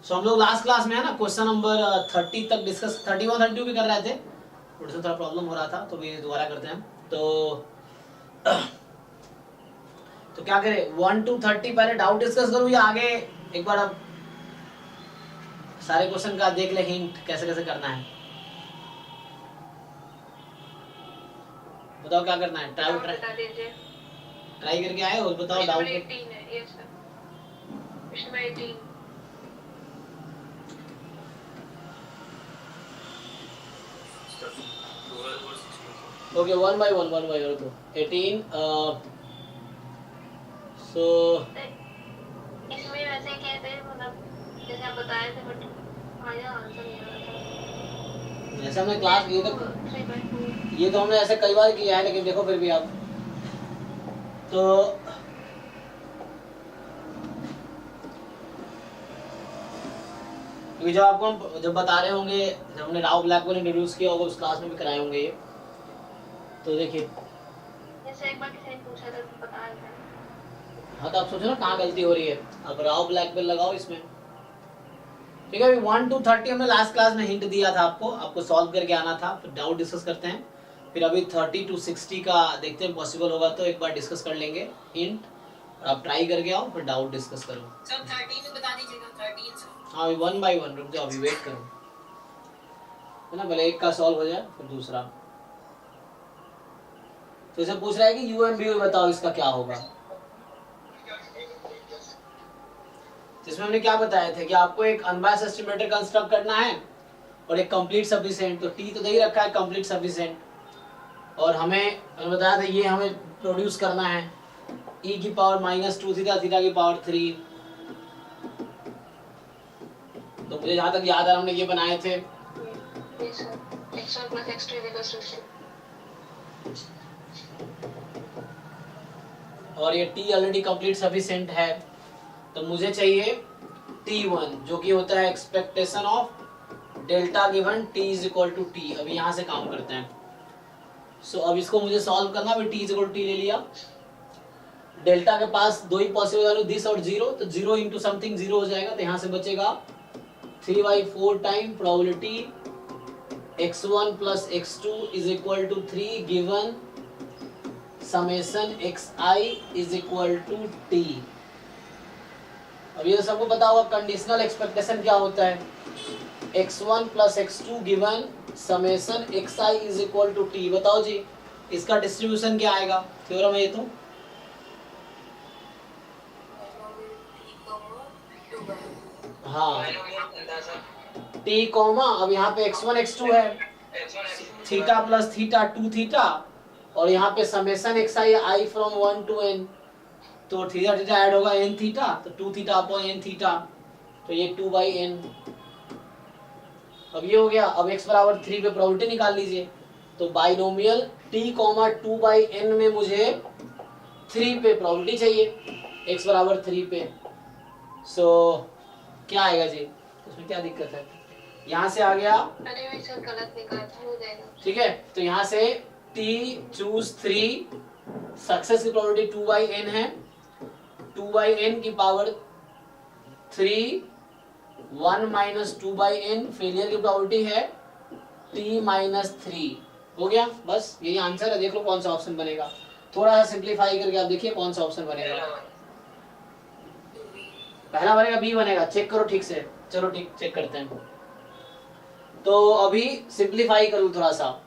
सो हम लोग last class में है ना क्वेश्चन नंबर 30 तक डिस्कस, 31 32 भी कर रहे थे, थोड़ा प्रॉब्लम हो रहा था तो भी दोबारा करते हैं। तो क्या करें, 1 to 30 पहले डाउट डिस्कस करूं या आगे एक बार अब सारे क्वेश्चन का देख ले हिंट कैसे कैसे करना है। बताओ क्या करना है, ट्राई करके आए और बताओ डाउट। 18 है ये सर, इसमें 18। ओके, वन बाय वन तो 18 सो इसमें वैसे ही कहते हैं, मतलब जैसे आप बताए थे, बट आया आंसर नहीं आ रहा था। जैसे हमने क्लास ये तो हमने ऐसे कई बार किया है, लेकिन देखो फिर भी आप तो क्योंकि जब आपको हम जब बता रहे होंगे, जब हमने राव ब्लैक को इंट्रोड्यूस किया होगा उस क्लास में भी कराए होंगे ये। तो देखिए जैसे एक बार किसी ने पूछा था तो बताया था। हाँ, तो आप सोचो ना कहाँ गलती हो रही है, अब राव ब्लैक पे लगाओ इसमें। ठीक है, अभी 1 to 30 हमने लास्ट क्लास में हिंट दिया था आपको सॉल्व करके आना था, फिर डाउट डिस्कस करते हैं। फिर अभी 30 to 60 का देखते हैं, पॉसिबल होगा तो एक बार डिस्कस कर लेंगे हिंट, आप ट्राई करके आओ फिर डाउट डिस्कस करो। सर 13 में बता दीजिएगा, 13 सर। हाँ, अभी 1 by 1 रुक जाओ, अभी वेट करो है ना, पहले एक का सॉल्व हो जाए फिर दूसरा। तो इसे पूछ रहा है कि यू एम बी बताओ इसका क्या होगा। जिसमें हमने क्या बताया था कि आपको एक अनबायस्ड एस्टिमेटर कंस्ट्रक्ट करना है और एक कंप्लीट सफिशिएंट, तो टी तो दे ही रखा है कंप्लीट सफिशिएंट, और हमें बताया था ये हमें प्रोड्यूस करना है e की पावर -2 थीटा, थीटा की पावर 3। तो मुझे जहां तक याद है हमने ये बनाए थे, x1 + x2 = 2। और ये t ऑलरेडी कंप्लीट सफिशिएंट है, तो मुझे चाहिए t1 जो कि होता है expectation of delta given t = t। अभी यहाँ से काम करते हैं। सो अब इसको मुझे सॉल्व करना, अभी t = t ले लिया, डेल्टा के पास दो ही पॉसिबल वैल्यू दिस और 0, तो 0 इंटू समथिंग 0 हो जाएगा, तो यहाँ से बचेगा 3/4 time probability x1 + x2 = 3 given summation xi = t। अब ये सबको पता होगा कंडीशनल एक्सपेक्टेशन क्या होता है, x1 + x2 given summation xi = t। बताओ जी इसका डिस्ट्रीब्यूशन क्या आएगा, थ्योरम है ये तो। हाँ, t कॉमा, अब यहाँ पे x1 x2 है, थीटा + थीटा 2 थीटा, और यहाँ पे summation xi i from 1 to n, तो थीटा थीटा ऐड होगा n थीटा, तो 2 थीटा अपॉन n थीटा, तो ये 2/n। अब ये हो गया, अब x = 3 पे प्रोबेबिलिटी निकाल लीजिए, तो बाइनोमियल t, 2/n में मुझे 3 पे प्रोबेबिलिटी चाहिए x = 3 पे। सो क्या आएगा जी, उसमें क्या दिक्कत है, यहाँ से आ गया, अरे भाई सर गलत निकाला था, हो जाएगा। ठीक है, तो यहाँ से t चूज 3, सक्सेस की प्रोबेबिलिटी 2/n है, 2/n की पावर 3, 1 - 2/n फेलियर की प्रोबेबिलिटी है t - 3। हो गया, बस यही आंसर है। देख लो कौन सा ऑप्शन बनेगा, थोड़ा सा सिंप्लीफाई करके आप देखिए कौन सा ऑप्शन बनेगा। पहला बनेगा बी बनेगा, चेक करो ठीक से। चलो ठीक, चेक करते हैं। तो अभी सिंप्लीफाई करूं थोड़ा सा,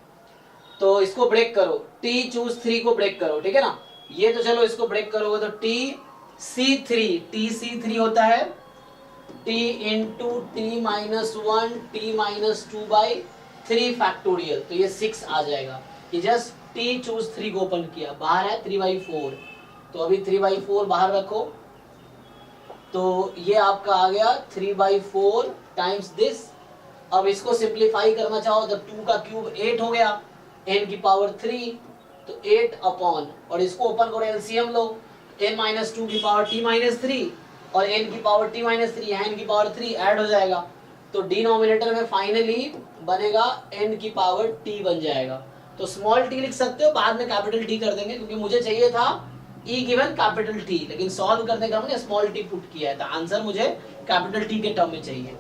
तो इसको ब्रेक करो, t चूज 3 को ब्रेक करो, ठीक है ना। ये तो चलो इसको ब्रेक करोगे तो tc3 होता है t into t - 1 t - 2/3 factorial, तो ये 6 आ जाएगा। ये जस्ट t चूज 3 को ओपन किया, बाहर है 3/4, तो अभी 3/4 बाहर रखो, तो ये आपका आ गया 3/4 टाइम्स दिस। अब इसको सिंप्लीफाई करना चाहो तो 2 का क्यूब 8 हो गया, n की पावर 3, तो 8 अपॉन, और इसको ओपन करो एलसीएम लो, n - 2 की पावर t - 3 और n की पावर t - 3, यहाँ n की पावर 3 ऐड हो जाएगा, तो डिनोमिनेटर में फाइनली बनेगा n की पावर t बन जाएगा। तो स्मॉल t लिख सकते हो, बाद में कैपिटल T कर देंगे, क्योंकि मुझे चाहिए था E गिवन कैपिटल T, लेकिन सॉल्व करने का हमने स्मॉल t पुट किया है, तो आंसर मुझे कैपिटल T के टर्म में चाहिए।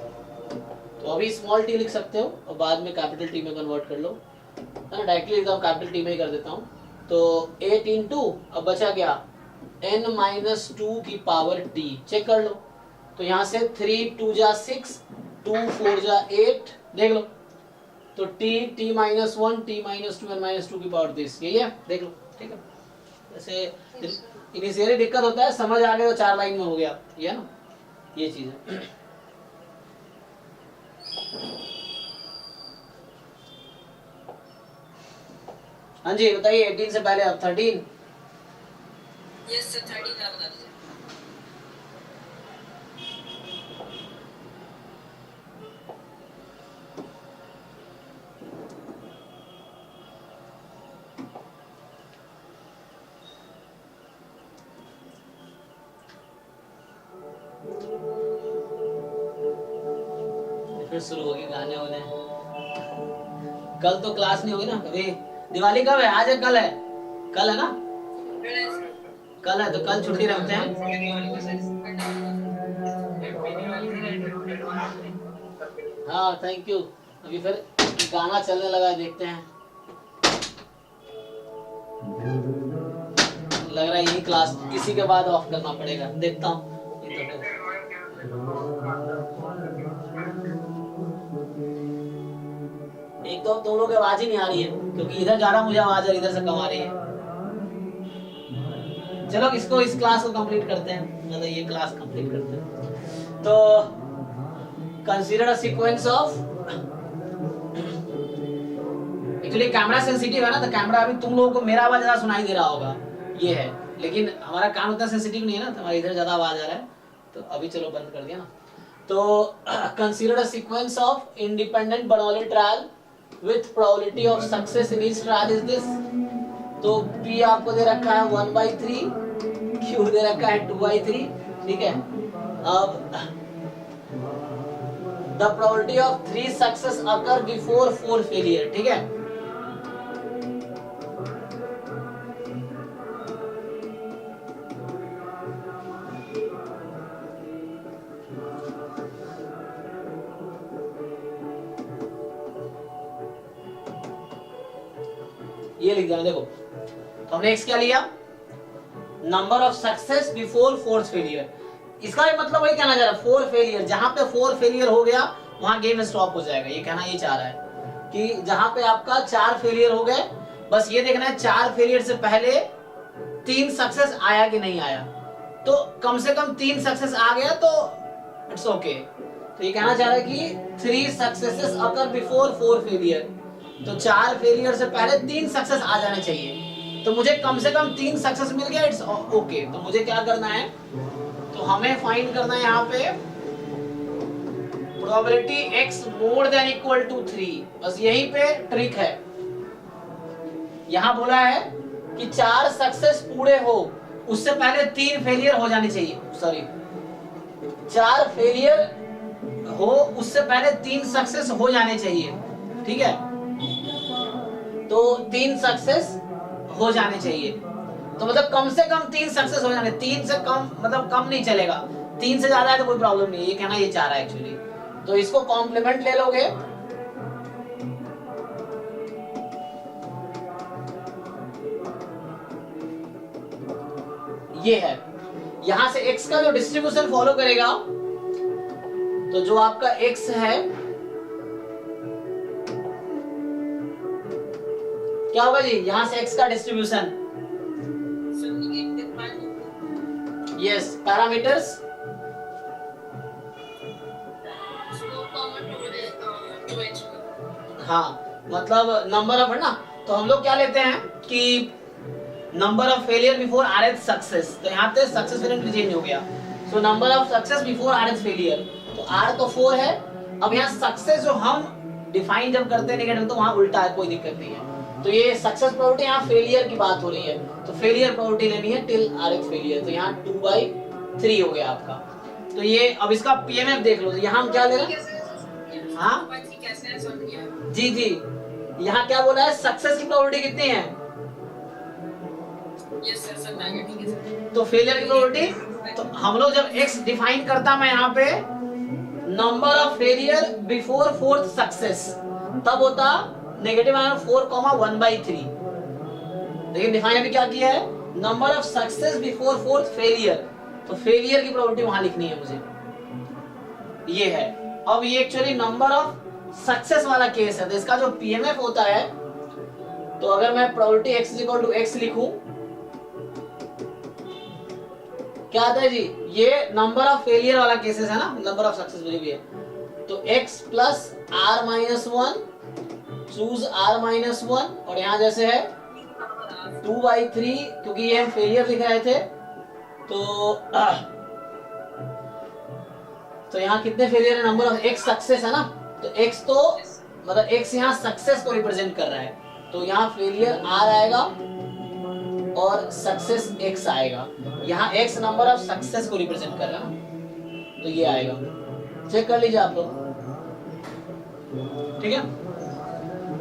तो अभी स्मॉल t लिख सकते हो और बाद में कैपिटल T में कन्वर्ट कर लो, है ना। डायरेक्टली एकदम कैपिटल T में ही कर देता हूँ। तो 8 इंटू, अब बचा क्या, n-2 की पावर t, चेक कर लो। तो यहाँ से 3 2 जा 6, 2 4 जा 8, देख लो। तो t -1 t -2 n-2 की पावर दिस, यही है, देख लो, ठीक है। वैसे इनिशियली दिक्कत होता है, समझ आ गया तो 4 लाइन में हो गया, ये ना, ये चीज है। हाँ जी बताइए, 18 से पहले अब 13। यस सर 13 का बता दीजिए। फिर शुरू होगी गाने वाने। कल तो क्लास नहीं होगी ना, अभी दिवाली कब है, आज है कल है, कल है ना, कल है, तो कल छुट्टी रखते हैं। हाँ थैंक यू। अभी फिर गाना चलने लगा, देखते हैं, लग रहा है यही क्लास इसी के बाद ऑफ करना पड़ेगा, देखता हूँ। ये तो एक तो तुम लोग की आवाज ही नहीं आ रही है, क्योंकि इधर जा रहा मुझे आवाज और इधर से कम आ रही है। चलो इसको, इस क्लास को कंप्लीट करते हैं, मतलब ये क्लास कंप्लीट करते हैं। तो consider a sequence of, actually camera sensitive है ना, तो कैमरा अभी तुम लोगों को मेरा आवाज ज्यादा सुनाई दे रहा होगा, ये है, लेकिन हमारा कान उतना सेंसिटिव नहीं है ना, तो हमारा इधर ज्यादा आवाज आ रहा है, तो अभी चलो बंद कर दिया ना। तो consider a sequence of independent Bernoulli trial with probability of success in each trial is this। तो P आपको दे रखा है 1/3, Q दे रखा है 2/3, ठीक है। अब the probability of 3 success occur before 4 failure, ठीक है। ये लिख देना, देखो तो हमने x क्या लिया, number of success before 4th failure. इसका भी मतलब वही कहना चाह रहा है, 4 फेलियर, जहां पे 4 फेलियर हो गया वहां गेम स्टॉप हो जाएगा, ये कहना ये चाह रहा है कि जहां पे आपका 4 फेलियर हो गए, बस ये देखना है 4 फेलियर से पहले 3 सक्सेस आया कि नहीं आया। तो कम से कम 3 सक्सेस आ गया तो इट्स ओके। तो ये कहना चाह रहा है कि 3 सक्सेसेस अकर बिफोर 4 फेलियर, तो 4 फेलियर से पहले 3 सक्सेस आ जाने चाहिए। तो मुझे कम से कम 3 सक्सेस मिल गया, इट्स ओके। तो मुझे क्या करना है, तो हमें फाइंड करना है यहाँ पे probability x more than equal to 3, बस यहीं पे ट्रिक है। यहाँ बोला है कि 4 सक्सेस पूरे हो उससे पहले 3 फेलियर हो जाने चाहिए, सॉरी 4 फेलियर हो उससे पहले 3 सक्सेस हो जाने चाहिए, ठीक है। तो 3 सक्सेस हो जाने चाहिए, तो मतलब कम से कम 3 सक्सेस हो जाने, 3 से कम मतलब कम नहीं चलेगा, 3 से ज्यादा है तो कोई प्रॉब्लम नहीं है, ये कहना ये चाह रहा है एक्चुअली। तो इसको कॉम्प्लीमेंट ले लोगे, ये है, यहां से x का जो डिस्ट्रीब्यूशन फॉलो करेगा, तो जो आपका x है क्या होगा जी, यहां से x का डिस्ट्रीब्यूशन, यस पैरामीटर्स, हाँ मतलब नंबर ऑफ है ना, तो हम लोग क्या लेते हैं कि number of failure before rth success, तो यहाँ पे सक्सेस वेरिएंट चेंज हो गया, so number of success before rth failure, तो r तो 4 है। अब यहाँ सक्सेस जो हम डिफाइन जब करते हैं नेगेटिव, तो वहां उल्टा है, कोई दिक्कत नहीं है। तो ये सक्सेस प्रोबेबिलिटी, यहाँ फेलियर की बात हो रही है, तो फेलियर प्रोबेबिलिटी लेनी है टिल rth फेलियर, तो यहाँ 2/3 हो गया आपका। तो ये अब इसका पीएमएफ देख लो, तो यहाँ हम क्या ले रहे हैं, हाँ जी जी, यहाँ क्या बोला है, सक्सेस की प्रोबेबिलिटी कितनी है, यस सर सर नेगेटिव है सर। तो फेलियर की प्रोबेबिलिटी, तो हम लोग जब x डिफाइन करता मैं यहाँ पे number of failure before fourth success, तब होता नेगेटिव 4,1/3। लेकिन डिफाइन अभी क्या किया है, number of success before fourth failure, तो फेलियर की प्रोबेबिलिटी वहां लिखनी है मुझे, ये है। अब ये एक्चुअली नंबर ऑफ सक्सेस वाला केस है, तो इसका जो पीएमएफ होता है, तो अगर मैं प्रोबेबिलिटी x लिखूं, क्या आता है जी, ये नंबर ऑफ फेलियर वाला केसेस है ना, नंबर ऑफ सक्सेस भी है, तो x plus r minus 1, choose r minus 1, और यहां जैसे है 2/3, क्योंकि ये हम फेलियर लिख रहे थे, तो यहाँ कितने फेलियर है, नंबर ऑफ x सक्सेस है ना, तो x तो मतलब x यहाँ सक्सेस को रिप्रेजेंट कर रहा है, तो यहाँ फेलियर r आएगा और सक्सेस x आएगा। यहाँ x नंबर ऑफ सक्सेस को रिप्रेजेंट कर रहा है, तो ये आएगा, चेक कर लीजिए आप लोग, ठीक है।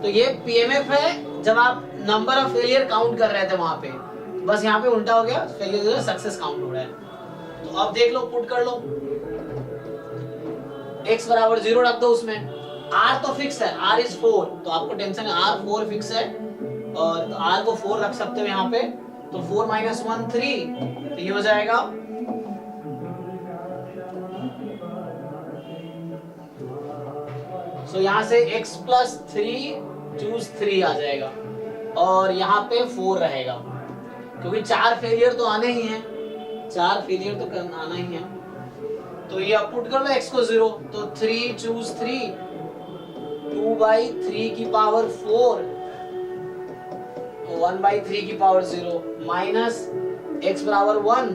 तो ये पीएमएफ है जब आप नंबर ऑफ फेलियर काउंट कर रहे थे वहां पे, बस यहाँ पे उल्टा हो गया, फेलियर जो है सक्सेस काउंट हो रहा है। तो अब देख लो, पुट कर लो, x बराबर 0 रख दो, उसमें r तो फिक्स है, r इज 4, तो आपको टेंशन है, r 4 फिक्स है, और तो r को 4 रख सकते हो यहाँ पे, तो 4 - 1 3, तो ये हो जाएगा सो यहाँ से x प्लस 3 चूज 3 आ जाएगा, और यहाँ पे 4 रहेगा, क्योंकि 4 फेलियर तो आने ही हैं, 4 फेलियर तो आना ही है। तो ये आप पुट कर लो x को 0, तो 3 चूज 3, 2/3 की पावर 4, 1/3 की पावर 0, माइनस x बराबर 1,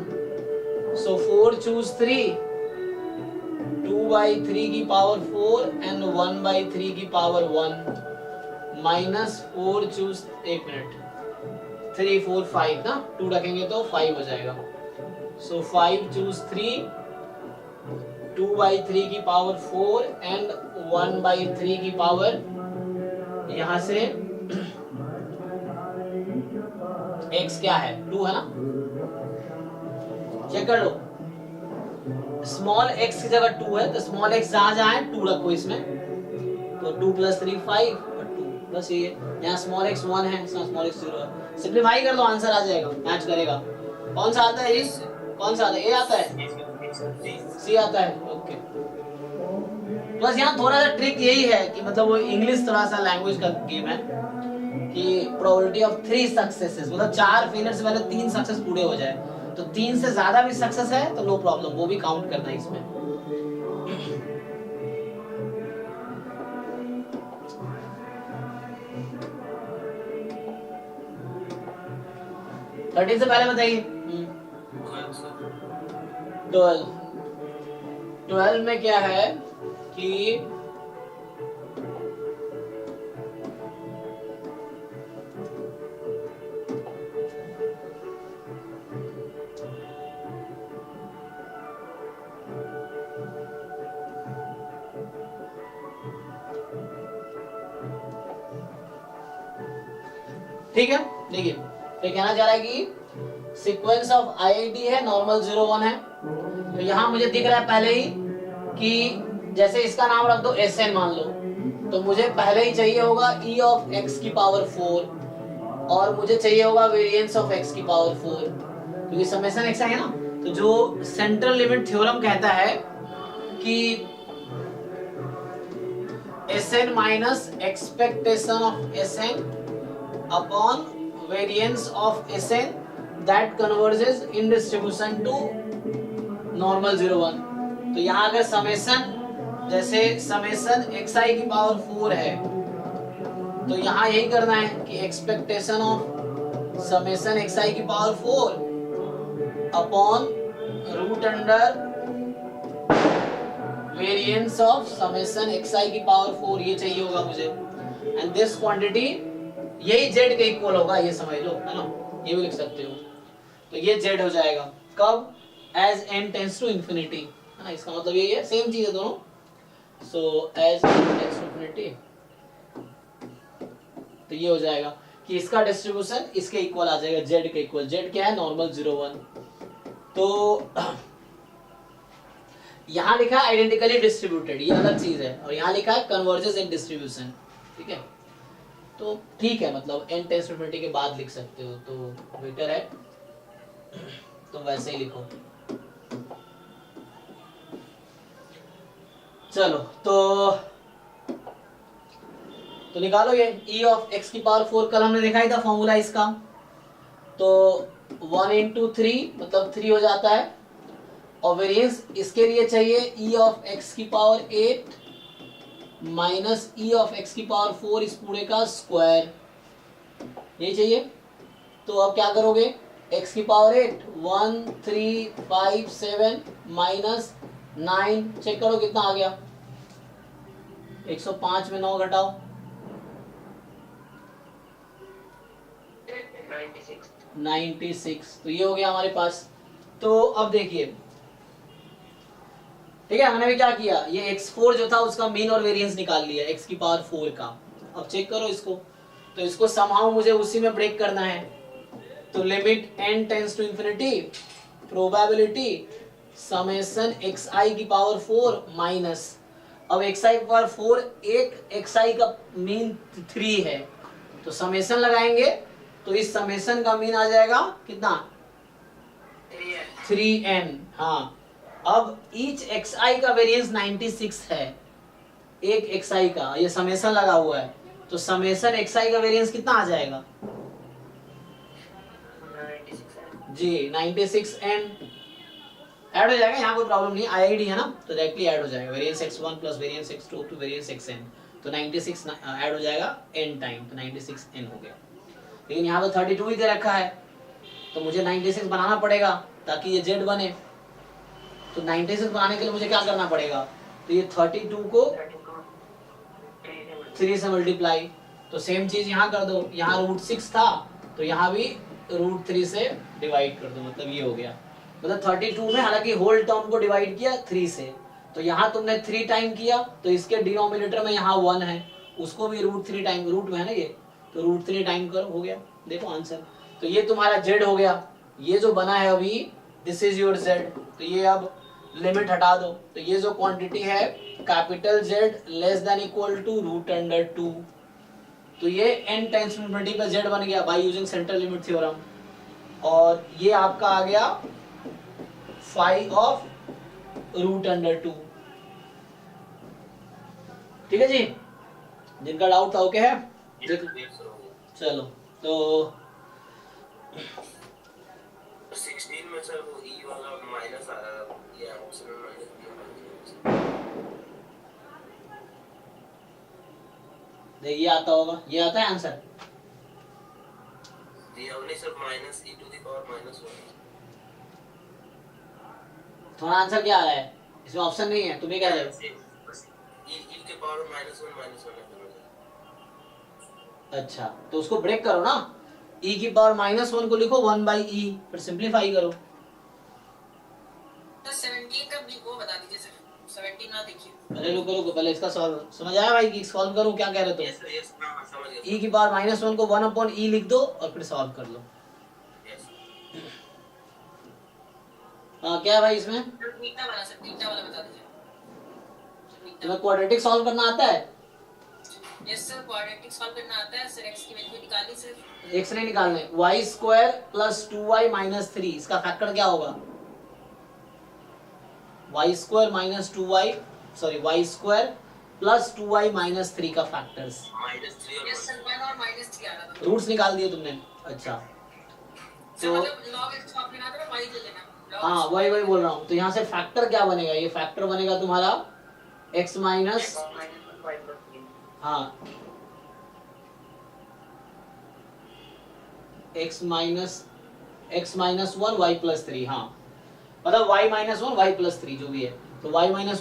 सो 4 चूज 3, 2/3 की पावर 4 एंड 1/3 की पावर 1, माइनस 4 चूज, 1 मिनट, 3 4 5 ना, 2 रखेंगे तो 5 हो जाएगा, सो 5 चूज 3, 2/3 की पावर 4 एंड 1/3 की पावर, यहां से x क्या है, 2 है ना, चेक कर लो, स्मॉल x की जगह 2 है, तो स्मॉल x जहां जहां है 2 रखो इसमें, तो 2 + 3 5 और 2, बस ये यहाँ स्मॉल x 1 है, स्मॉल x 0 है, सिंपलीफाई कर लो, आंसर आ जाएगा, मैच करेगा। कौन सा आता है, कौन सा आता है, ए आता है, सी आता है, ओके। बस यहाँ थोड़ा सा ट्रिक यही है कि मतलब वो इंग्लिश थोड़ा सा लैंग्वेज का गेम है, कि प्रोबेबिलिटी ऑफ 3 सक्सेसेस, मतलब 4 फेलियर से पहले 3 सक्सेस पूरे हो जाए, तो 3 से ज्यादा भी सक्सेस है तो नो प्रॉब्लम, वो भी काउंट करना है इसमें। थर्टीन से पहले बताइए, 12 में क्या है कि ठीक है, देखिए तो कहना चाह रहा है कि सीक्वेंस ऑफ आईआईटी है, नॉर्मल 0 1 है, तो यहां मुझे दिख रहा है पहले ही कि जैसे इसका नाम रख दो Sn मान लो, तो मुझे पहले ही चाहिए होगा e ऑफ x की पावर 4, और मुझे चाहिए होगा वेरिएंस ऑफ x की पावर 4, क्योंकि समेशन x है ना, तो जो सेंट्रल लिमिट थ्योरम कहता है कि Sn minus expectation of Sn upon variance of Sn that converges in distribution to normal 0 1, तो यहाँ अगर समेशन, जैसे समेशन xi की पावर 4 है, तो यहाँ यही करना है कि एक्सपेक्टेशन ऑफ समेशन xi की power 4 upon root under variance of summation xi की पावर 4, ये चाहिए होगा मुझे, एंड दिस क्वांटिटी यही z के इक्वल होगा, ये समझ लो, है ना, ये भी लिख सकते हो, तो ये z हो जाएगा कब, as n tends to infinity, है ना, इसका मतलब यही है, सेम चीज है दोनों, so as n tends to infinity, तो ये हो जाएगा। कि इसका डिस्ट्रीब्यूशन इसके इक्वल आ जाएगा, जेड के इक्वल। जेड क्या है? नॉर्मल 0 1। तो यहाँ लिखा है आइडेंटिकली डिस्ट्रीब्यूटेड, ये अलग चीज है, और यहाँ लिखा है कन्वर्जेस इन डिस्ट्रीब्यूशन। ठीक है, तो ठीक है, मतलब n टेंस टू इन्फिनिटी के बाद लिख सकते हो तो बेटर है, तो वैसे ही लिखो। चलो तो निकालो ये e ऑफ x की पावर 4, कल हमने दिखाई था फॉर्मूला इसका। तो 1 into 3 मतलब 3 हो जाता है, और वेरिएंस इसके लिए चाहिए e ऑफ x की power 8 minus e of x की पावर 4 इस पूरे का स्क्वायर, ये चाहिए। तो अब क्या करोगे? x की पावर 8 1 3 5 7 माइनस 9, चेक करो कितना आ गया। 105 में 9 घटाओ 96, तो ये हो गया हमारे पास। तो अब देखिए, ठीक है, हमने भी क्या किया, ये x4 जो था उसका मीन और वेरिएंस निकाल लिया x की पावर 4 का। अब चेक करो इसको, तो इसको समहाउ मुझे उसी में ब्रेक करना है। तो limit n tends to infinity probability summation xi की पावर 4 माइनस, अब xi की पावर 4 एक xi का मीन 3 है, तो समेशन लगाएंगे तो इस समेशन का मीन आ जाएगा कितना? 3n। हाँ, अब ईच xi का वेरिएंस 96 है, एक xi का, ये समेशन लगा हुआ है, तो समेशन xi का वेरिएंस कितना आ जाएगा? जी 96n ऐड हो जाएगा, यहाँ कोई प्रॉब्लम नहीं, IID है ना, तो डायरेक्टली ऐड हो जाएगा, variance x1 plus variance x2 to variance xn, तो 96 ऐड हो जाएगा n टाइम, तो 96n हो गया। लेकिन यहाँ तो 32 ही दे रखा है, तो मुझे 96 बनाना पड़ेगा ताकि ये z बने। तो 96 बनाने के लिए मुझे क्या करना पड़ेगा? तो ये 32 को 3 से मल्टीप्लाई, तो सेम चीज यहाँ कर दो, यहाँ √6 था तो यहाँ भी √3 से डिवाइड कर दो, मतलब ये हो गया। मतलब 32 में हालांकि होल टर्म को डिवाइड किया 3 से, तो यहाँ तुमने 3 टाइम किया, तो इसके डिनोमिनेटर में यहाँ 1 है, उसको भी √3 टाइम, रूट में है ना ये, तो √3 टाइम करो, हो गया। देखो आंसर, तो ये तुम्हारा z हो गया, ये जो बना है अभी दिस इज योर z। तो ये अब लिमिट हटा दो, तो ये जो क्वांटिटी है capital Z less than equal to √2, तो ये n टाइम्स इन्फिनिटी पे z बन गया by using central limit theorem, और ये आपका आ गया 5 ऑफ √2। ठीक है जी, जिनका डाउट था ओके है? चलो तो 16 में सर वो e वाला माइनस आ रहा है, ये ऑप्शन में माइनस देखिए ये आता होगा, ये आता है आंसर, दिया हमने sir minus e to the power -1। तुम्हारा आंसर क्या आ रहा है? इसमें ऑप्शन नहीं है, तुम्हें क्या है? e के पावर -1 है। अच्छा, तो उसको ब्रेक करो ना, e की पावर -1 को लिखो 1/e, फिर सिंपलीफाई करो। तो 17 का भी वो बता दीजिए सर, 17 ना देखिए। पहले रुको पहले इसका सॉल्व समझ आया भाई कि सॉल्व करूं, क्या कह रहे हो? यस समझ गया। e की पावर -1 को 1/e लिख दो और फिर सॉल्व कर लो। यस हाँ, क्या है भाई इसमें? बीटा वाला सर, बीटा वाला बता दीजिए। तुम्हें क्वाड्रेटिक सॉल्व करना आता है? यस सर, क्वाड्रेटिक सॉल्व करना आता है सर, x की वैल्यू निकालनी सर। x नहीं निकालने, y² + 2y - 3, इसका फैक्टर क्या होगा? y² - 2y, sorry y² + 2y - 3 का फैक्टर्स। -3 और यस सर, 1 और -3 आ रहा था। रूट्स निकाल दिए तुमने? अच्छा, सर तो मतलब log x को आपने कहा था ना, y ले लेना। हाँ वही बोल रहा हूँ। तो यहाँ से फैक्टर क्या बनेगा? ये फैक्टर बनेगा तुम्हारा x माइनस, हाँ x -1 y + 3, हाँ मतलब y - 1 y + 3 जो भी है, तो y - 1 ×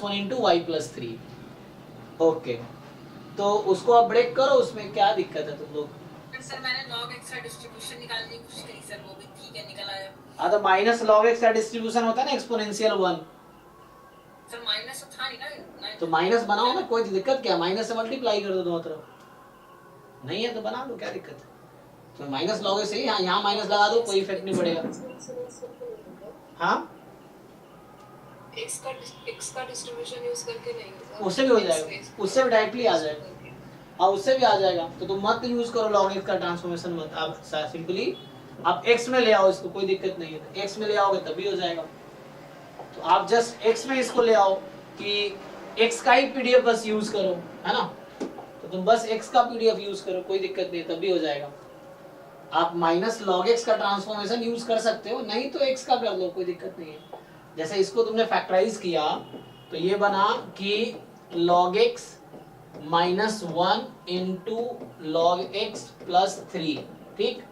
y + 3। ओके, तो उसको आप ब्रेक करो, उसमें क्या दिक्कत है तुम लोग? सर मैंने log x का डिस्ट्रीब्यूशन निकालने की कोशिश करी सर, वो भी ठीक है, निकल आया। हाँ, तो -log x का डिस्ट्रीब्यूशन होता है ना एक्सपोनेंशियल 1, सर माइनस तो था नहीं ना, तो माइनस बनाओ ना, कोई दिक्कत क्या? माइनस से मल्टीप्लाई कर दो दोनों तरफ, नहीं है तो बना लो, क्या दिक्कत है? तो माइनस लॉग से यहाँ माइनस लगा दो, कोई इफेक्ट नहीं पड़ेगा। हाँ x का डिस्ट्रीब्यूशन यूज करके नहीं होगा, उससे भी हो जाएगा, उससे भी डायरेक्टली आ जाएगा। हाँ उससे भी आ जाएगा। तो तुम मत यूज करो लॉग एक्स का ट्रांसफॉर्मेशन, मत। आप सिंपली आप एक्स में ले आओ इसको, कोई दिक्कत नहीं है। एक्स में ले आओगे तभी हो जाएगा। तो आप जस्ट एक्स में इसको ले आओ कि एक्स का ही पीडीएफ बस यूज करो, है ना। तो तुम बस एक्स का पीडीएफ यूज करो, कोई दिक्कत नहीं, तभी हो जाएगा। आप माइनस लॉग एक्स का ट्रांसफॉर्मेशन यूज कर सकते हो, नहीं तो एक्स का कर लो, कोई दिक्कत नहीं है। जैसे इसको तुमने फैक्टराइज किया तो ये बना कि log x minus 1 into log x plus 3, ठीक,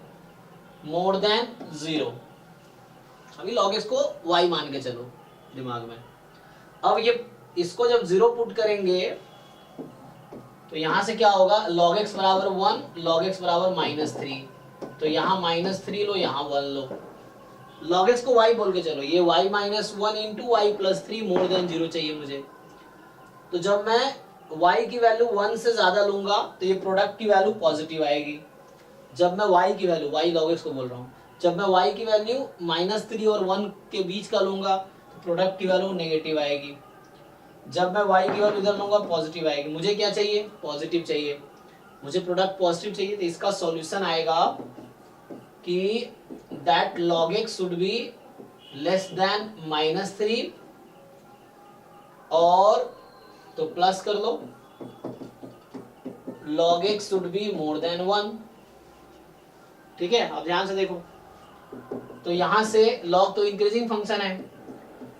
मोर देन 0। अभी log x को y मान के चलो दिमाग में। अब ये इसको जब 0 पुट करेंगे तो यहां से क्या होगा, log x बराबर 1, log x बराबर -3। तो यहाँ -3 लो, यहाँ 1 लो। log x को y बोल के चलो, ये y minus 1 into y plus 3 more than 0 चाहिए मुझे। तो जब मैं y की वैल्यू 1 से ज्यादा लूंगा तो ये प्रोडक्ट की वैल्यू पॉजिटिव आएगी। जब मैं y की वैल्यू, y log x को बोल रहा हूँ, जब मैं y की वैल्यू -3 और 1 के बीच का लूंगा तो प्रोडक्ट की वैल्यू नेगेटिव आएगी। जब मैं y की वैल्यू इधर लूंगा पॉजिटिव आएगी। मुझे क्या चाहिए, पॉजिटिव चाहिए, मुझे प्रोडक्ट पॉजिटिव चाहिए। तो इसका सॉल्यूशन आएगा कि that log x should be less than -3 और तो प्लस कर लो, log x should be more than 1। ठीक है, अब ध्यान से देखो। तो यहां से log तो इंक्रीजिंग फंक्शन है,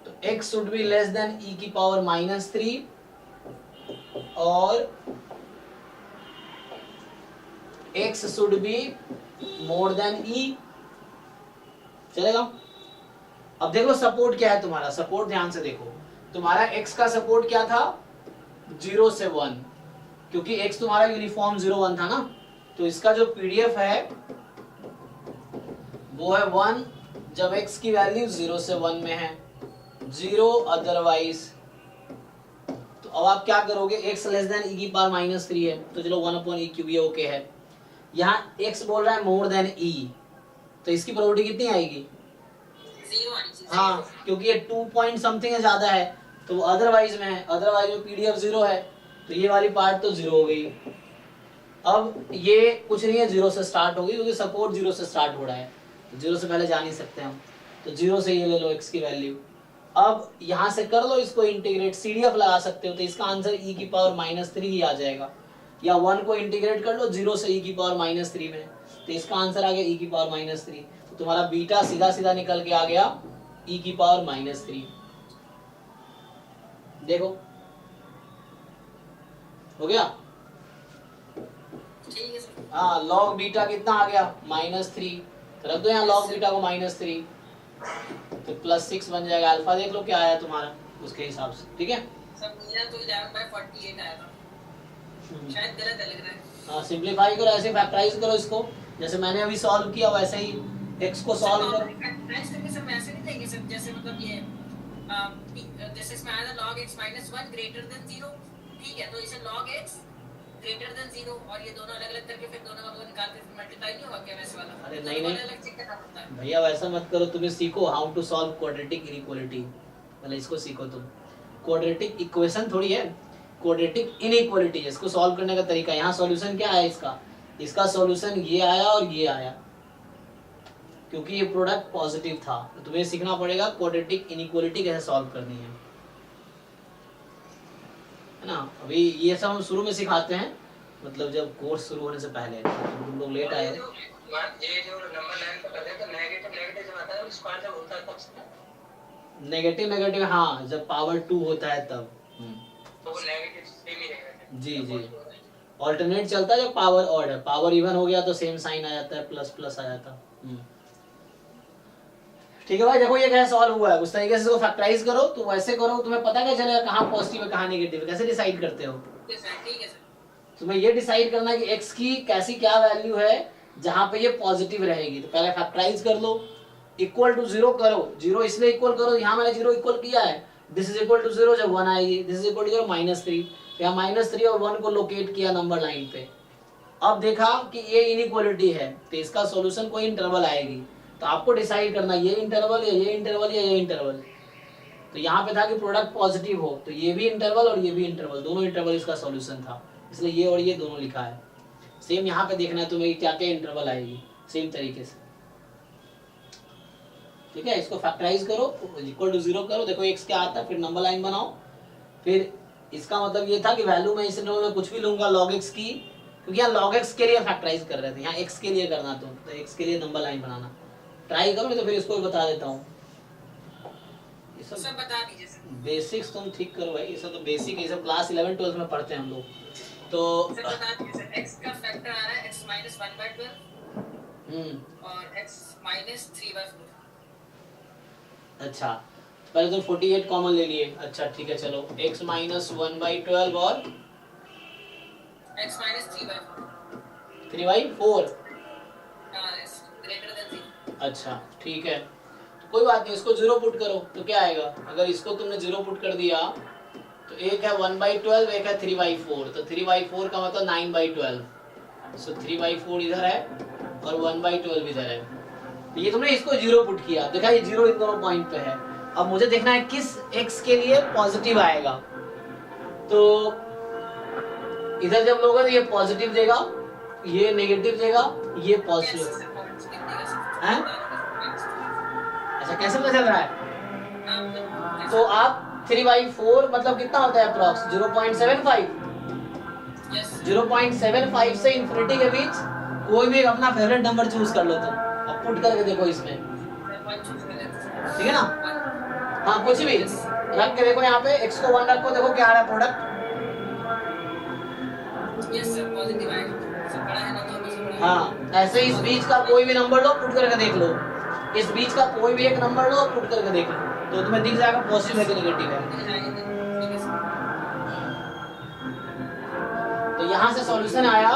तो x should be less than e की पावर -3 और x should be more than e। चलेगा। अब देखो सपोर्ट क्या है तुम्हारा, सपोर्ट ध्यान से देखो। तुम्हारा x का सपोर्ट क्या था, 0 से 1, क्योंकि x तुम्हारा यूनिफॉर्म 0 1 था ना। तो इसका जो पीडीएफ है वो है 1 जब x की वैल्यू 0 से 1 में है, 0 अदरवाइज। तो अब आप क्या करोगे, x लेस देन e की पावर -3 है, तो चलो 1/e³ ये ओके है। यहाँ x बोल रहा है मोर देन e, तो इसकी प्रोबेबिलिटी कितनी आएगी, 0 आनी चाहिए। हाँ, क्योंकि ये 2 पॉइंट समथिंग है, ज्यादा है, तो वो अदरवाइज में है। अदरवाइज में पीडीएफ 0 है, तो ये वाली पार्ट तो 0 हो गई। अब ये कुछ नहीं है, 0 से स्टार्ट होगी, क्योंकि सपोर्ट 0 से स्टार्ट हो रहा है, तो 0 से पहले जा नहीं सकते हम। तो 0 से ये ले लो x की वैल्यू। अब यहाँ से कर लो इसको इंटीग्रेट, CDF लगा सकते हो, तो इसका आंसर e की पावर -3 ही आ जाएगा। या 1 को इंटीग्रेट कर लो 0 से e की पावर -3 में, तो इसका आंसर आ गया e की पावर -3। तो तुम्हारा बीटा सीधा सीधा निकल के आ गया e की पावर -3। देखो हो गया। ठीक है सर। हाँ, log बीटा कितना आ गया, -3। रख दो यहाँ log बीटा को -3, तो +6 बन जाएगा। अल्फा देख लो क्या आया तुम्हारा उसके हिसाब से, ठीक है। सर मेरा तो 11/48 आया था, शायद गलत लग रहा है। हाँ, सिंपलीफाई करो, ऐसे फैक्टराइज करो इसको, जैसे मैंने अभी सॉल्व किया वैसे ही x को सॉल्व करो। फैक्टराइज करके सब ऐसे नहीं देंगे सब, जैसे मतलब ये जैसे इसमें आया था log x - 1 greater than 0, ठीक है, तो इसे log x greater than 0 और ये दोनों अलग अलग करके फिर दोनों का निकाल के मल्टीप्लाई नहीं होगा क्या वैसे वाला? अरे नहीं नहीं अलग चेक करना पड़ता है भैया, वैसा मत करो। तुम्हें सीखो how to solve quadratic inequality, मतलब इसको सीखो तुम। क्वाड्रेटिक इक्वेशन थोड़ी है, क्वाड्रेटिक इनइक्वालिटी, इसको सॉल्व करने का तरीका। यहाँ सॉल्यूशन क्या है इसका सॉल्यूशन ये आया और ये आया, क्योंकि ये प्रोडक्ट पॉजिटिव था। तो तुम्हें सीखना पड़ेगा क्वाड्रेटिक इनइक्वालिटी कैसे सॉल्व करनी है ना। अभी ये सब हम शुरू में सिखाते हैं, मतलब जब कोर्स शुरू होने से पहले। तुम लोग लेट आए। ये जो नंबर लाइन पर करते हैं तो नेगेटिव जब आता है तो स्क्वायर जब होता है तब नेगेटिव, हाँ, जब पावर 2 होता है तब। तो वो नेगेटिव सेम ही रहेगा। जी ऑल्टरनेट चलता है जब पावर ऑड है। पावर इवन हो गया तो सेम साइन आ जाता है, प्लस आ जाता। ठीक है भाई, देखो ये कैसे सॉल्व हुआ है। उस तरीके से इसको फैक्टराइज करो, तो वैसे करो, तुम्हें पता क्या चलेगा कहाँ पॉजिटिव है कहाँ नेगेटिव है, कैसे डिसाइड करते हो। ठीक है सर। तुम्हें ये डिसाइड करना है कि x की कैसी क्या वैल्यू है जहां पे ये पॉजिटिव रहेगी। तो पहले फैक्टराइज कर लो, इक्वल टू 0 करो। 0 इसलिए इक्वल करो, यहाँ मैंने 0 इक्वल किया है, दिस इज इक्वल टू 0 जब 1 आएगी, दिस इज इक्वल टू 0 -3। यहाँ -3 और 1 को लोकेट किया नंबर लाइन पे, अब देखा कि ये इनइक्वालिटी है तो इसका सॉल्यूशन कोई इंटरवल आएगी, तो आपको डिसाइड करना ये इंटरवल या ये इंटरवल या ये इंटरवल। तो यहाँ पे था कि प्रोडक्ट पॉजिटिव हो तो ये भी इंटरवल और ये भी इंटरवल, दोनों इंटरवल इसका सॉल्यूशन था, इसलिए ये और ये दोनों लिखा है। सेम यहाँ पे देखना है तुम्हें क्या क्या इंटरवल आएगी सेम तरीके से। ठीक है, इसको फैक्टराइज करो, इक्वल टू 0 करो, देखो x क्या आता है, फिर नंबर लाइन बनाओ। फिर इसका मतलब ये था कि वैल्यू मैं इस इंटरवल में कुछ भी लूंगा log x की, क्योंकि यहाँ log x के लिए फैक्टराइज कर रहे थे, यहाँ x के लिए करना तो x के लिए नंबर लाइन बनाना। ट्राई करो, नहीं तो फिर इसको भी बता देता हूँ। ये सब बता दीजिए सर। बेसिक्स तुम ठीक करो भाई, ये सब तो बेसिक है, ये सब क्लास 11 12 में पढ़ते हैं हम लोग। तो सर बता दीजिए सर, x का फैक्टर आ रहा है x minus 1/12 और x minus 3/4। अच्छा, पहले तुम 48 कॉमन ले लिए। अच्छा ठीक है, चलो x minus 1/12 और x minus 3/4 3/4। greater than 0। अच्छा ठीक है, कोई बात नहीं, इसको 0 पुट करो तो क्या आएगा। अगर इसको तुमने 0 पुट कर दिया तो एक है 1/12, एक है 3/4, तो 3/4 का मतलब 9/12। सो 3/4 इधर है और 1/12 इधर है। तो ये तुमने इसको 0 पुट किया, देखा ये 0 इन दोनों पॉइंट पे है। अब मुझे देखना है किस x के लिए पॉजिटिव आएगा। तो इधर जब लोगे तो ये पॉजिटिव देगा, ये नेगेटिव देगा, ये पॉजिटिव है। अच्छा कैसे पता चल रहा है? तो आप 3/4 मतलब कितना होता है अप्रॉक्स 0.75। 0.75 से इंफिनिटी के बीच कोई भी अपना फेवरेट नंबर चूज कर लो तुम, अब पुट करके देखो इसमें, ठीक है ना। हाँ कुछ भी रख के देखो, यहाँ पे x को 1 रखो, देखो क्या आ रहा है प्रोडक्ट। यस सर, पॉजिटिव आएगा सर, बड़ा है ना तो हमेशा बड़ा है। हाँ ऐसे इस बीच का कोई भी नंबर लो, पुट करके देख लो, इस बीच का कोई भी एक नंबर लो, पुट करके देख लो, तो तुम्हें दिख जाएगा पॉजिटिव है कि नेगेटिव है। ठीक है सर। तो यहाँ से सॉल्यूशन आया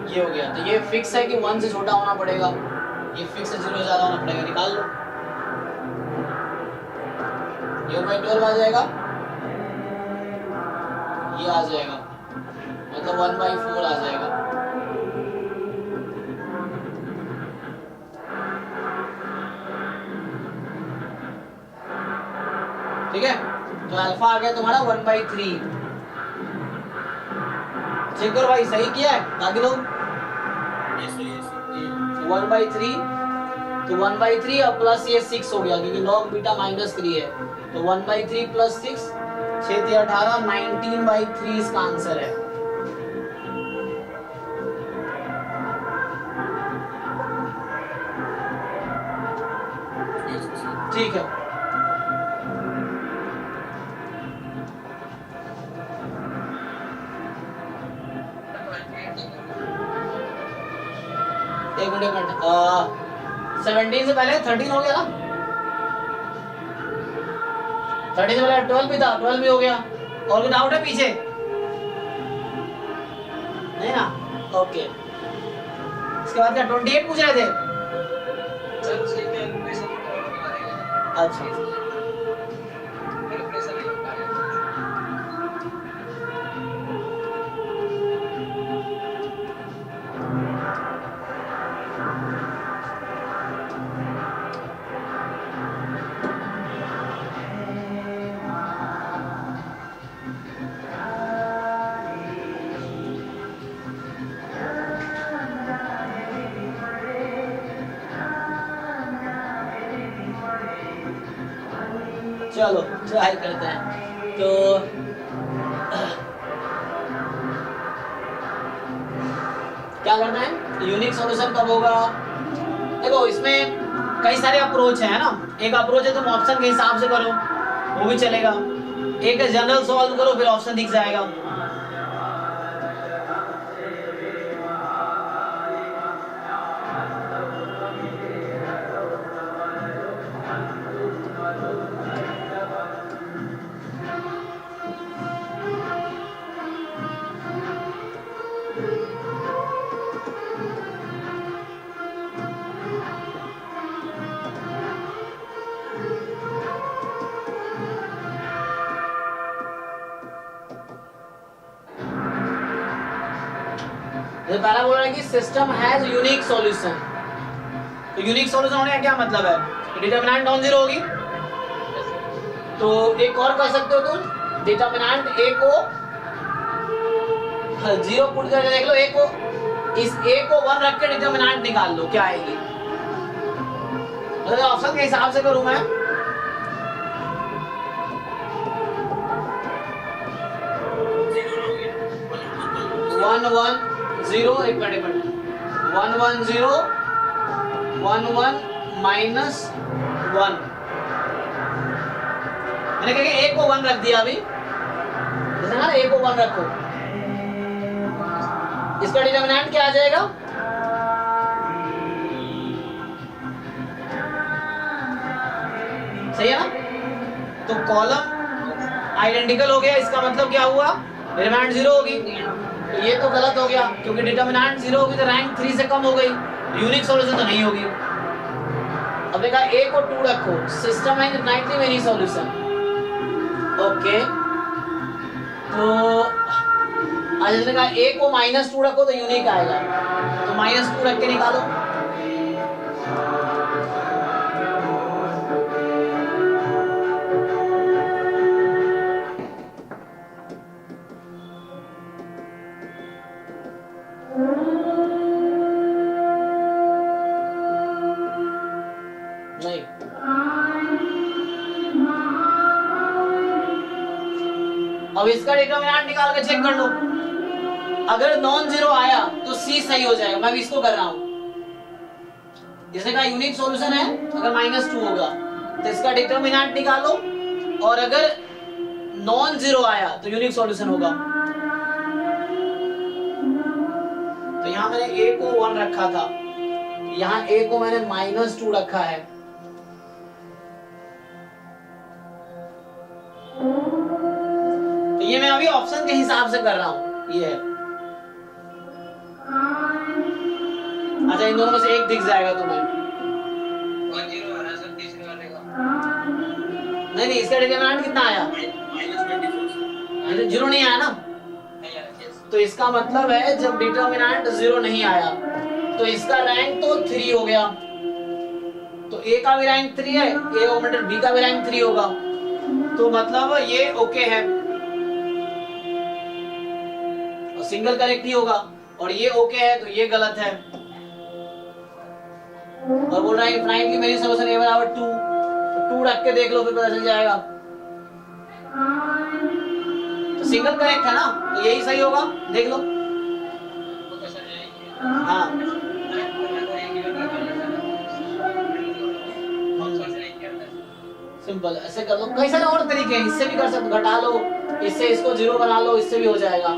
ये हो गया। तो ये फिक्स है कि 1 से छोटा होना पड़ेगा, ये फिक्स है 0 से ज्यादा होना पड़ेगा, निकाल लो। ये 1/12 आ जाएगा, ये आ जाएगा, मतलब 1/4 आ जाएगा। ठीक है, तो अल्फा आ गया तुम्हारा 1/3। चेक करो भाई सही किया है बाकी लोग। 1/3 तो 1/3 और प्लस ये 6 हो गया क्योंकि log बीटा -3 है, तो 1/3 प्लस 6 6 3 18 19/3 इसका आंसर है। ठीक है, एक मिनट 17 से पहले 13 हो गया ना, 13 से पहले 12 भी था, 12 भी हो गया। और कोई डाउट है पीछे? नहीं ना, ओके। इसके बाद क्या 28 पूछ रहे थे? अच्छा चलो ट्राई करते हैं। तो क्या करना है, यूनिक सॉल्यूशन कब होगा? देखो इसमें कई सारे अप्रोच है ना, एक अप्रोच है तुम ऑप्शन के हिसाब से करो वो भी चलेगा, एक है जनरल सॉल्व करो फिर ऑप्शन दिख जाएगा। जैसे पहला बोल रहा है कि सिस्टम हैज यूनिक सॉल्यूशन, तो यूनिक सॉल्यूशन होने का क्या मतलब है, डिटरमिनेंट नॉन जीरो होगी। तो एक और कर सकते हो तुम, डिटरमिनेंट ए को जीरो पुट करके देख लो, ए को इस ए को 1 रख के डिटरमिनेंट निकाल लो क्या आएगी। मतलब ऑप्शन के हिसाब से करूं मैं, वन वन जीरो, एक मिनट 1 1 0 1 1 माइनस 1, मैंने कहा कि ए को 1 रख दिया अभी, जैसे ना ए को 1 रखो, इसका डिटरमिनेंट क्या आ जाएगा, सही है ना। तो कॉलम आइडेंटिकल हो गया, इसका मतलब क्या हुआ, डिटरमिनेंट 0 होगी। तो ये तो गलत हो गया क्योंकि डिटरमिनेंट 0 होगी तो रैंक 3 से कम हो गई, यूनिक सॉल्यूशन तो नहीं होगी। अब देखा ए को 2 रखो, सिस्टम है इनफिनिटली मेनी सॉल्यूशन, ओके। तो आज जैसे कहा ए को -2 रखो तो यूनिक आएगा, तो -2 रख के निकालो। नहीं, अब इसका डिटरमिनेंट निकाल के चेक कर लो, अगर नॉन जीरो आया तो सी सही हो जाएगा। मैं भी इसको कर रहा हूं, जैसे का यूनिक सॉल्यूशन है, अगर -2 होगा तो इसका डिटरमिनेंट निकालो, और अगर नॉन जीरो आया तो यूनिक सॉल्यूशन होगा। तो यहां मैंने a को 1 रखा था, यहां a को मैंने -2 रखा है। तो ये मैं अभी ऑप्शन के हिसाब से कर रहा हूं, ये है। अच्छा, इन दोनों में से एक दिख जाएगा तुम्हें। 1 0 आ रहा है सर तीसरे वाले का। नहीं, इसका डिटरमिनेंट कितना आया, -24 जीरो नहीं आया ना। नहीं आया। तो इसका मतलब है जब डिटरमिनेंट 0 नहीं आया तो इसका रैंक तो 3 हो गया। तो a का भी रैंक 3 है, a ऑपरेटर b का भी रैंक 3 होगा, तो मतलब ये ओके है और सिंगल करेक्ट ही होगा, और ये ओके है तो ये गलत है। और बोल रहा है इनफिनिटली मेरी सॉल्यूशन a बराबर 2, 2 रख के देख लो फिर पता चल जाएगा। तो सिंगल करेक्ट है ना, तो यही सही होगा, देख लो। तो सर ये हाँ, सिंपल ऐसे कर लो। कई सारे और तरीके हैं, इससे भी कर सकते, घटा लो, इससे इसको 0 बना लो, इससे भी हो जाएगा,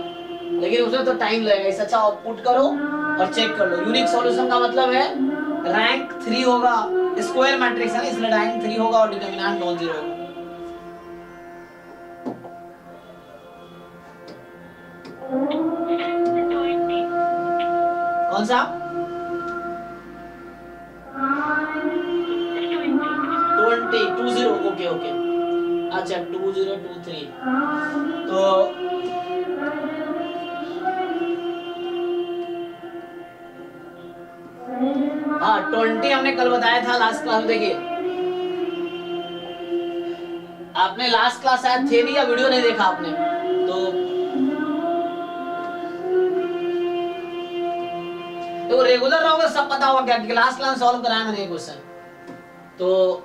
लेकिन उसमें तो टाइम लगेगा। इससे अच्छा आउटपुट करो और चेक कर लो। यूनिक सॉल्यूशन का मतलब है रैंक 3 होगा, स्क्वायर मैट्रिक्स है ना, इसलिए रैंक 3 होगा और डिटरमिनेंट नॉन जीरो होगा। कौन सा 20 ओके ओके, अच्छा 2023। तो हाँ 20 हमने कल बताया था लास्ट क्लास में। देखिए आपने लास्ट क्लास शायद थे नहीं या वीडियो नहीं देखा आपने, तो रेगुलर रहोगे सब पता होगा क्या, लास्ट क्लास सॉल्व कराया मैंने ये क्वेश्चन। तो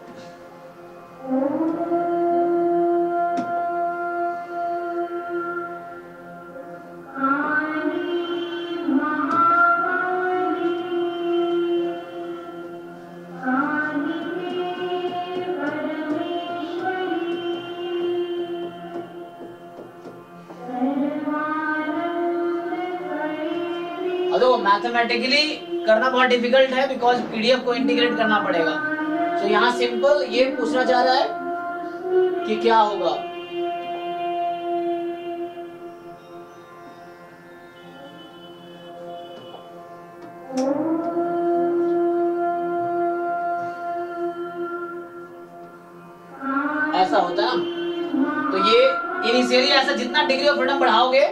मैथमेटिकली करना बहुत डिफिकल्ट है बिकॉज पीडीएफ को इंटीग्रेट करना पड़ेगा। तो यहाँ सिंपल ये पूछना चाह रहा है कि क्या होगा। ऐसा होता है ना, तो ये इनिशियली ऐसा जितना डिग्री ऑफ फ्रीडम बढ़ाओगे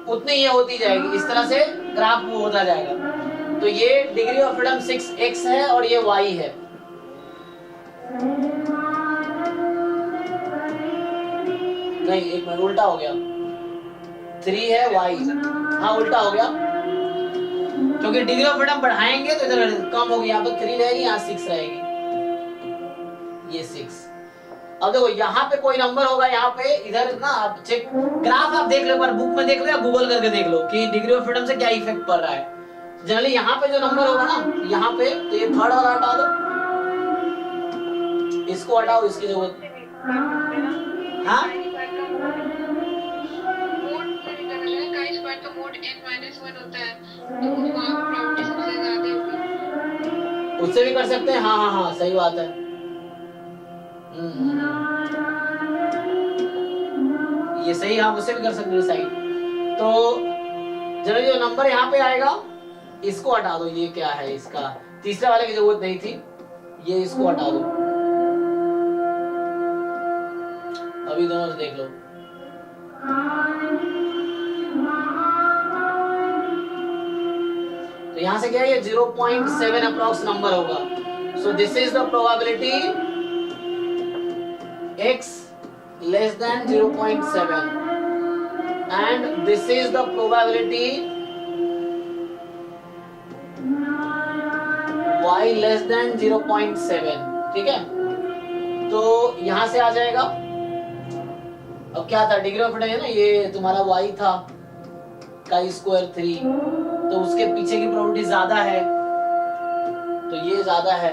उतनी ये होती जाएगी। इस तरह से ग्राफ वो होता जाएगा। तो ये डिग्री ऑफ फ्रीडम 6x है और ये y है। नहीं, एक मिनट, उल्टा हो गया, 3 है y, हाँ उल्टा हो गया, क्योंकि डिग्री ऑफ फ्रीडम बढ़ाएंगे तो इधर कम होगी, यहाँ पर 3 रहेगी, यहाँ 6 रहेगी, ये 6। अब देखो यहाँ पे कोई नंबर होगा, यहाँ पे इधर ना, आप चेक ग्राफ आप देख लो एक बार, बुक में देख लो या गूगल करके देख लो कि डिग्री ऑफ फ्रीडम से क्या इफेक्ट पड़ रहा है। जनरली यहाँ पे जो नंबर होगा ना, यहाँ पे, तो ये थर्ड वाला हटा दो, इसको हटाओ, इसकी जरूरत, हाँ उससे भी कर सकते हैं, हाँ हाँ हाँ सही बात है। ये सही, हाँ उससे भी कर सकते हैं सही। तो जनरली जो नंबर यहाँ पे आएगा इसको हटा दो, ये क्या है, इसका तीसरे वाले की जरूरत नहीं थी, ये इसको हटा दो, अभी दोनों से देख लो। तो यहां से क्या है, ये 0.7 अप्रॉक्स नंबर होगा। So this is the probability x less than 0.7 and this is the probability y less than 0.7। ठीक है, तो यहां से आ जाएगा, अब क्या था, डिग्री ऑफ फ्रीडम है ना, ये तुम्हारा y था का स्क्वायर 3, तो उसके पीछे की प्रोबेबिलिटी ज्यादा है, तो ये ज्यादा है,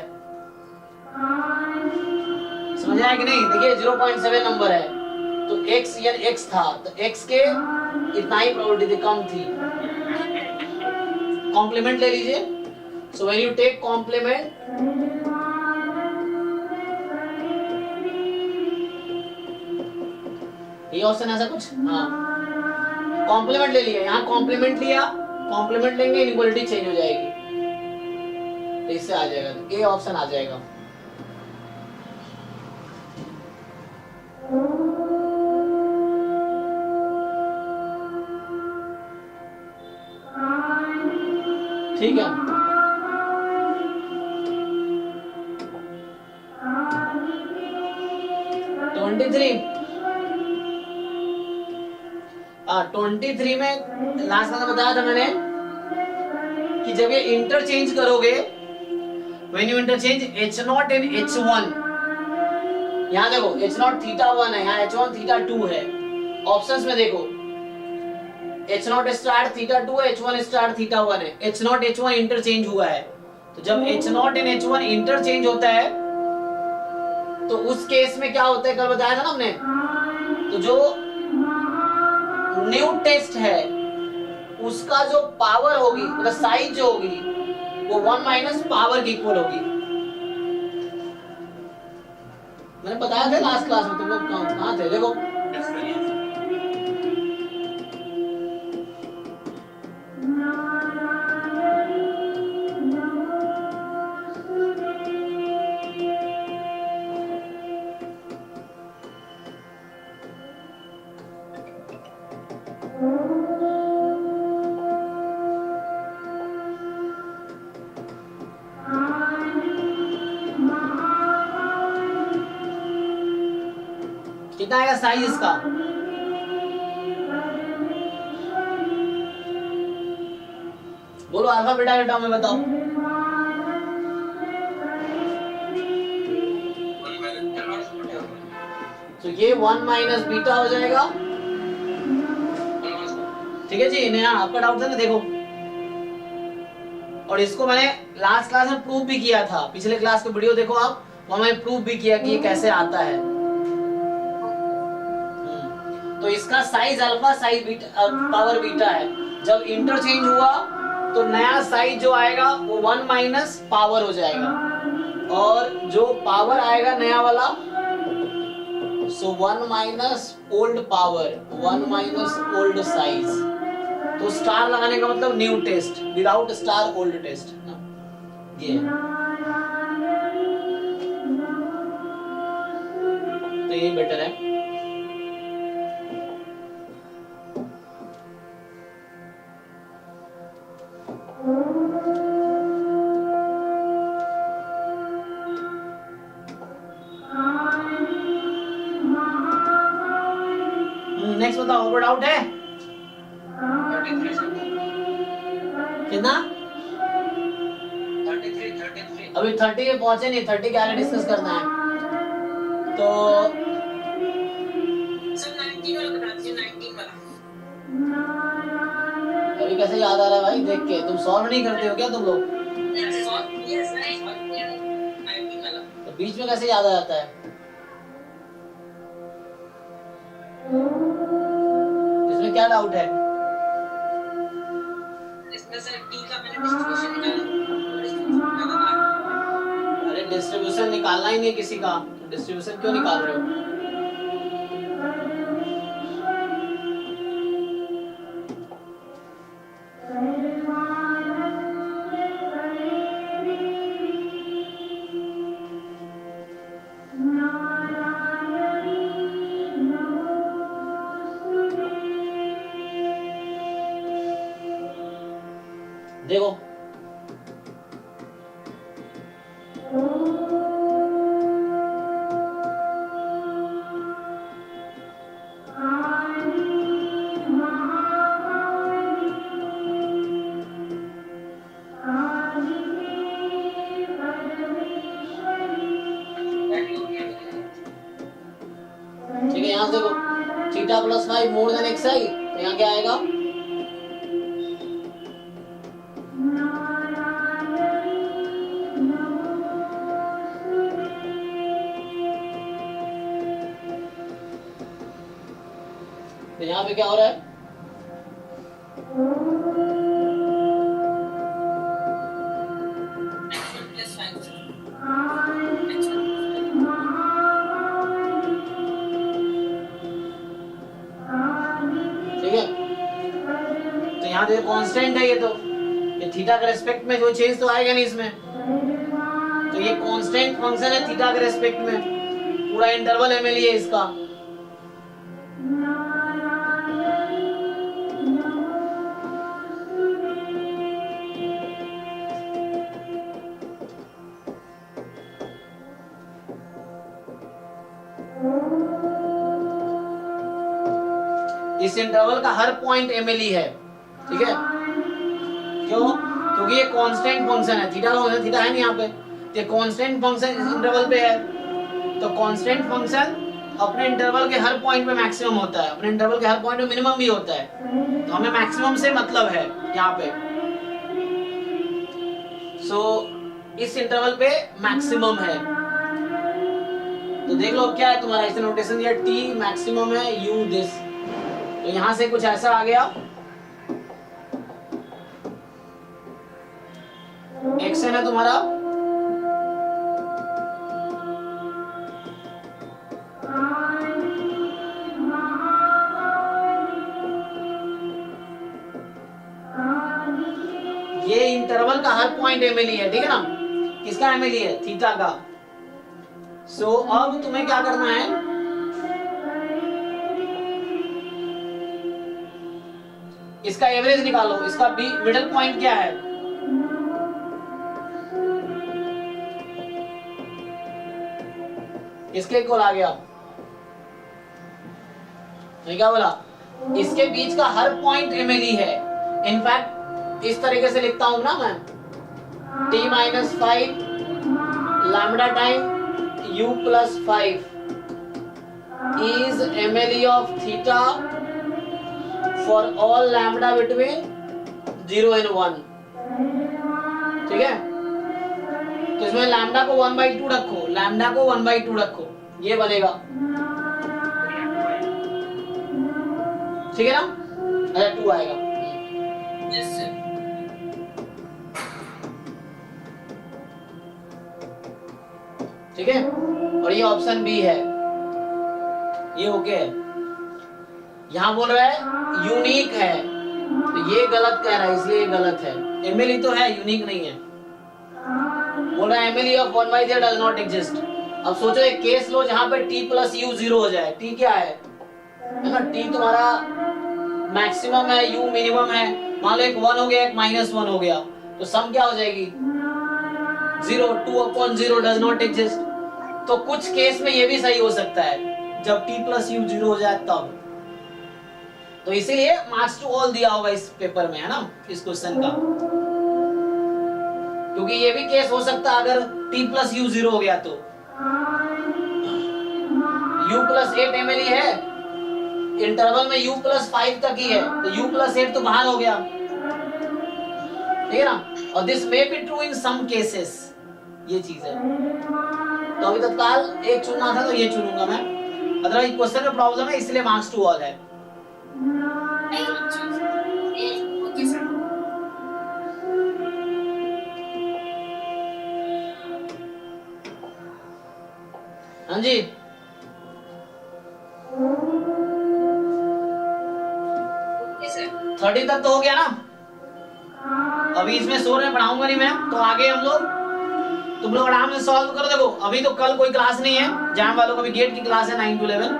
समझ आया कि नहीं। देखिए 0.7 नंबर है, तो x यानी x था, तो x के इतना ही प्रोबेबिलिटी कम थी। कॉम्प्लीमेंट ले लीजिए, so when you take complement, ये ऑप्शन ऐसा कुछ, हाँ कॉम्प्लीमेंट ले लिया, यहाँ कॉम्प्लीमेंट लिया, कॉम्प्लीमेंट लेंगे इनइक्वालिटी चेंज हो जाएगी, तो इससे आ जाएगा, तो ए ऑप्शन आ जाएगा। ठीक है, ट्वेंटी थ्री में लास्ट में बताया था मैंने कि जब ये इंटरचेंज करोगे, when you interchange H0 and H1, यहाँ देखो H0 थीटा 1 है, यहाँ H1 थीटा 2 है, ऑप्शंस में देखो H0 स्टार थीटा 2 है, H1 स्टार थीटा 1 है, H0 H1 इंटरचेंज हुआ है, तो जब H0 एंड H1 इंटरचेंज होता है तो उस केस में क्या होता है, कल बताया था ना हमने, तो जो न्यू टेस्ट है उसका जो पावर होगी, मतलब साइज जो होगी वो 1 माइनस पावर की इक्वल होगी। मैंने बताया था लास्ट क्लास में, तुम लोग कहाँ थे, देखो कितना आएगा साइज इसका, बोलो अल्फा बीटा के टर्म में बताओ। तो ये 1 माइनस बीटा हो जाएगा, ठीक है जी, नया आपका डाउट था ना, देखो, और इसको मैंने लास्ट क्लास में प्रूव भी किया था, पिछले क्लास के वीडियो देखो आप, वहां मैंने प्रूव भी किया कि ये कैसे आता है। तो इसका size alpha, size beta, power beta है, जब इंटरचेंज हुआ तो नया साइज जो आएगा वो 1 माइनस पावर हो जाएगा, और जो पावर आएगा नया वाला, so 1 minus old power, 1 minus old size. तो स्टार लगाने का मतलब new test, without star old test ना, ये तो ये बेटर है। का? और डाउट है? 33 सर, कितना? 33 अभी 30 पे पहुंचे नहीं, 30 के आगे डिस्कस करना है। तो सर 19 वाला बता दीजिए, 19 वाला। अभी कैसे याद आ रहा है भाई देख के? तुम सॉल्व नहीं करते हो क्या तुम लोग? यस सर, 19 वाला। तो बीच में कैसे याद आ जाता है? इसमें क्या डाउट है? इसमें सर टी का मैंने डिस्ट्रीब्यूशन निकाला। अरे डिस्ट्रीब्यूशन निकालना ही नहीं है किसी का, तो डिस्ट्रीब्यूशन क्यों निकाल रहे हो? देखो ठीक है, यहाँ से देखो theta plus 5 more than X I, तो यहाँ क्या आएगा? तो यहाँ पे क्या हो रहा है? ठीक है, तो यहाँ देखो कांस्टेंट है ये थीटा के रेस्पेक्ट में जो चेंज तो आएगा नहीं इसमें, तो ये कांस्टेंट फंक्शन है थीटा के रेस्पेक्ट में, पूरा इंटरवल एमएलई है इसका। इस इंटरवल का हर पॉइंट एमएलई है, ठीक है? क्यों? क्योंकि ये कांस्टेंट फंक्शन है, थीटा का फंक्शन, थीटा है नहीं यहाँ पे, ये कांस्टेंट फंक्शन इस इंटरवल पे है, तो कांस्टेंट फंक्शन अपने इंटरवल के हर पॉइंट पे मैक्सिमम होता है, अपने इंटरवल के हर पॉइंट पे मिनिमम भी होता है, तो हमें मैक्सिमम से मतलब है यहाँ पे। सो इस इंटरवल पे मैक्सिमम है, तो देख लो क्या है तुम्हारा, इसे नोटेशन दिया टी मैक्सिमम है यू दिस, तो यहां से कुछ ऐसा आ गया, एक्शन है तुम्हारा ये इंटरवल का हर पॉइंट एमएलई है, ठीक है ना? किसका एमएलई है? थीटा का। सो अब तुम्हें क्या करना है, इसका एवरेज निकालो, इसका बी मिडिल पॉइंट क्या है? इसके इक्वल आ गया, मैं क्या बोला? इसके बीच का हर पॉइंट एमएलई है। इनफैक्ट इस तरीके से लिखता हूं ना मैं, t-5 lambda time u plus 5 is MLE of theta for all lambda between 0 and 1, ठीक है? तो इसमें लैम्डा को 1/2 रखो, लैम्डा को 1/2 रखो, ये बनेगा, ठीक है ना? अच्छा 2 आएगा। Yes sir. ठीक है, और ये ऑप्शन बी है, ये ओके है। यहाँ बोल रहा है यूनिक है, तो ये गलत कह रहा है, इसलिए ये गलत है। एमएलई तो है, यूनिक नहीं है। बोल रहा है MLE of 1/z does not exist. अब सोचो एक केस लो जहां पे t प्लस u 0 हो जाए। t क्या है ना? t तुम्हारा मैक्सिमम है, u मिनिमम है। मान लो एक 1 हो गया, एक -1 हो गया, तो सम क्या हो जाएगी? 0, 2/0 डज नॉट एग्जिस्ट। तो कुछ केस में ये भी सही हो सकता है, जब t प्लस u 0 हो जाए तब। तो इसीलिए मार्क्स टू ऑल दिया होगा इस पेपर में, है ना, इस क्वेश्चन का। क्योंकि ये भी केस हो सकता है अगर t प्लस u 0 हो गया तो u प्लस 8 ml है, इंटरवल में u प्लस 5 तक ही है, तो u प्लस 8 तो बाहर हो गया, ठीक है ना। और this may be true in some cases, ये चीज है। तो अभी तत्काल एक चुनना था तो ये चुनूंगा मैं, अदरवाइज क्वेश्चन में प्रॉब्लम है इसलिए मार्क्स टू ऑल है। Okay sir. हाँ जी, ओके सर। 30 तक तो हो गया ना। अभी इसमें शोर में पढ़ाऊंगा नहीं मैं, तो आगे हम लोग तुम लोग आराम से सॉल्व करो। देखो अभी तो कल कोई क्लास नहीं है, जैम वालों को भी गेट की क्लास है 9 to 11,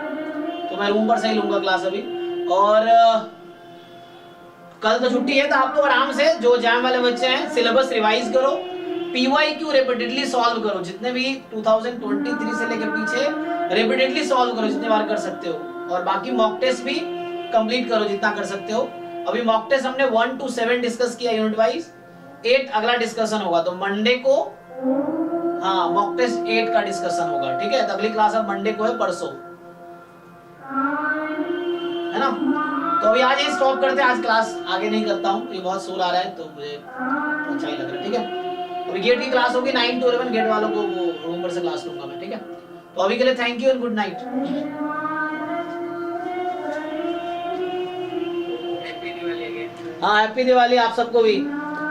तो मैं रूम पर से ही लूंगा क्लास अभी। और कल तो छुट्टी है, तो आप लोग आराम से जो जैम वाले बच्चे हैं सिलेबस रिवाइज करो, पीवाईक्यू रिपीटेडली सॉल्व करो, जितने भी 2023 से लेकर पीछे रिपीटेडली सॉल्व करो जितने बार कर सकते हो, और बाकी मॉक टेस्ट भी कंप्लीट करो जितना कर सकते हो। अभी मॉक टेस्ट हमने 1 to 7 डिस्कस किया यूनिट वाइज, 8 अगला डिस्कशन होगा, तो मंडे को हाँ मॉक टेस्ट 8 का डिस्कशन होगा, ठीक है। तो अगली क्लास अब मंडे को है, परसों, है ना। तो अभी आज ही स्टॉप करते हैं, आज क्लास आगे नहीं करता हूँ, ये बहुत शोर आ रहा है तो मुझे अच्छा ही लग रहा है, ठीक है। अभी गेट की क्लास होगी 9 to 11, गेट वालों को वो रूम पर से क्लास लूंगा मैं, ठीक है। तो अभी के लिए thank you and good night. Happy Diwali again. हाँ हैप्पी दिवाली आप सबको भी।